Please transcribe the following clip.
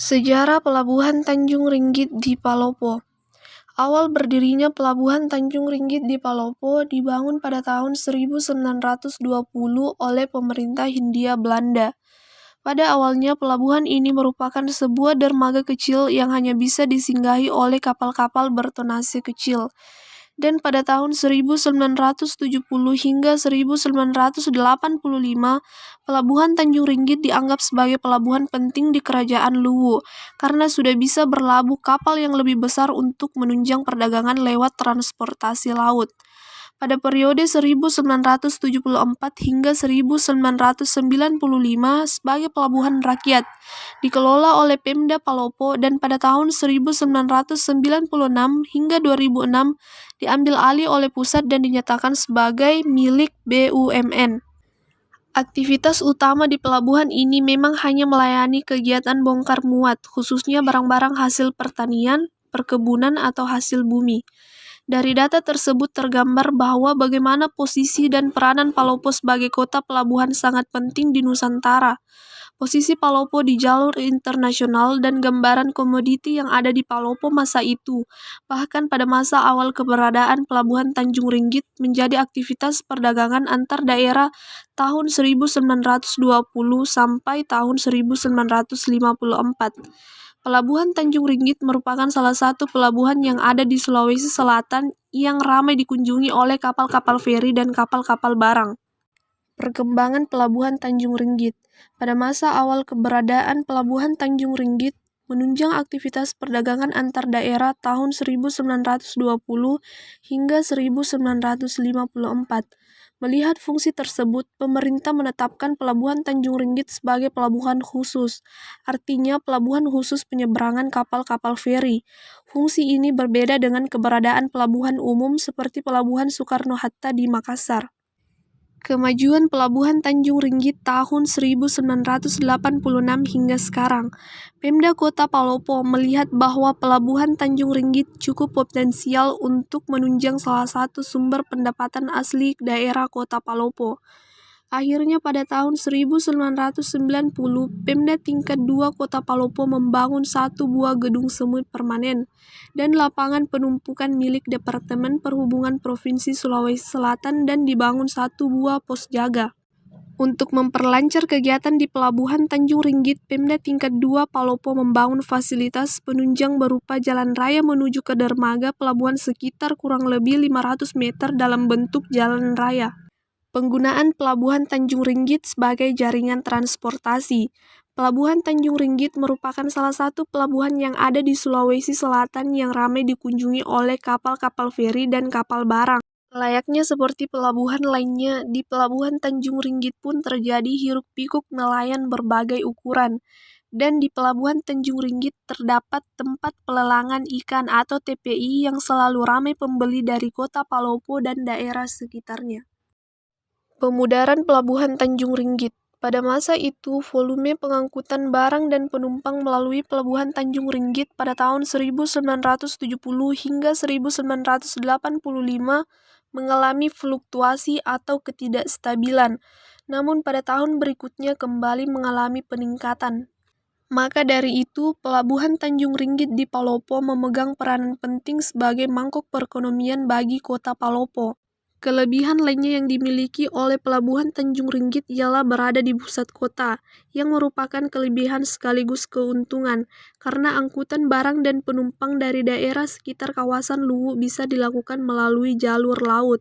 Sejarah Pelabuhan Tanjung Ringgit di Palopo. Awal berdirinya Pelabuhan Tanjung Ringgit di Palopo dibangun pada tahun 1920 oleh pemerintah Hindia Belanda. Pada awalnya pelabuhan ini merupakan sebuah dermaga kecil yang hanya bisa disinggahi oleh kapal-kapal bertonase kecil. Dan pada tahun 1970 hingga 1985, Pelabuhan Tanjung Ringgit dianggap sebagai pelabuhan penting di Kerajaan Luwu karena sudah bisa berlabuh kapal yang lebih besar untuk menunjang perdagangan lewat transportasi laut. Pada periode 1974 hingga 1995 sebagai pelabuhan rakyat, dikelola oleh Pemda Palopo, dan pada tahun 1996 hingga 2006 diambil alih oleh pusat dan dinyatakan sebagai milik BUMN. Aktivitas utama di pelabuhan ini memang hanya melayani kegiatan bongkar muat, khususnya barang-barang hasil pertanian, perkebunan, atau hasil bumi. Dari data tersebut tergambar bahwa bagaimana posisi dan peranan Palopo sebagai kota pelabuhan sangat penting di Nusantara. Posisi Palopo di jalur internasional dan gambaran komoditi yang ada di Palopo masa itu, bahkan pada masa awal keberadaan Pelabuhan Tanjung Ringgit, menjadi aktivitas perdagangan antar daerah tahun 1920 sampai tahun 1954. Pelabuhan Tanjung Ringgit merupakan salah satu pelabuhan yang ada di Sulawesi Selatan yang ramai dikunjungi oleh kapal-kapal feri dan kapal-kapal barang. Perkembangan Pelabuhan Tanjung Ringgit. Pada masa awal keberadaan Pelabuhan Tanjung Ringgit, menunjang aktivitas perdagangan antar daerah tahun 1920 hingga 1954. Melihat fungsi tersebut, pemerintah menetapkan Pelabuhan Tanjung Ringgit sebagai pelabuhan khusus, artinya pelabuhan khusus penyeberangan kapal-kapal feri. Fungsi ini berbeda dengan keberadaan pelabuhan umum seperti Pelabuhan Soekarno-Hatta di Makassar. Kemajuan Pelabuhan Tanjung Ringgit tahun 1986 hingga sekarang. Pemda Kota Palopo melihat bahwa Pelabuhan Tanjung Ringgit cukup potensial untuk menunjang salah satu sumber pendapatan asli daerah Kota Palopo. Akhirnya pada tahun 1990, Pemda tingkat 2 Kota Palopo membangun 1 buah gedung semut permanen dan lapangan penumpukan milik Departemen Perhubungan Provinsi Sulawesi Selatan, dan dibangun 1 buah pos jaga. Untuk memperlancar kegiatan di Pelabuhan Tanjung Ringgit, Pemda tingkat 2 Palopo membangun fasilitas penunjang berupa jalan raya menuju ke dermaga pelabuhan sekitar kurang lebih 500 meter dalam bentuk jalan raya. Penggunaan Pelabuhan Tanjung Ringgit sebagai jaringan transportasi. Pelabuhan Tanjung Ringgit merupakan salah satu pelabuhan yang ada di Sulawesi Selatan yang ramai dikunjungi oleh kapal-kapal feri dan kapal barang. Layaknya seperti pelabuhan lainnya, di Pelabuhan Tanjung Ringgit pun terjadi hiruk-pikuk nelayan berbagai ukuran. Dan di Pelabuhan Tanjung Ringgit terdapat tempat pelelangan ikan atau TPI yang selalu ramai pembeli dari Kota Palopo dan daerah sekitarnya. Pemudaran Pelabuhan Tanjung Ringgit. Pada masa itu, volume pengangkutan barang dan penumpang melalui Pelabuhan Tanjung Ringgit pada tahun 1970 hingga 1985 mengalami fluktuasi atau ketidakstabilan, namun pada tahun berikutnya kembali mengalami peningkatan. Maka dari itu, Pelabuhan Tanjung Ringgit di Palopo memegang peranan penting sebagai mangkok perekonomian bagi Kota Palopo. Kelebihan lainnya yang dimiliki oleh Pelabuhan Tanjung Ringgit ialah berada di pusat kota, yang merupakan kelebihan sekaligus keuntungan, karena angkutan barang dan penumpang dari daerah sekitar kawasan Luwu bisa dilakukan melalui jalur laut.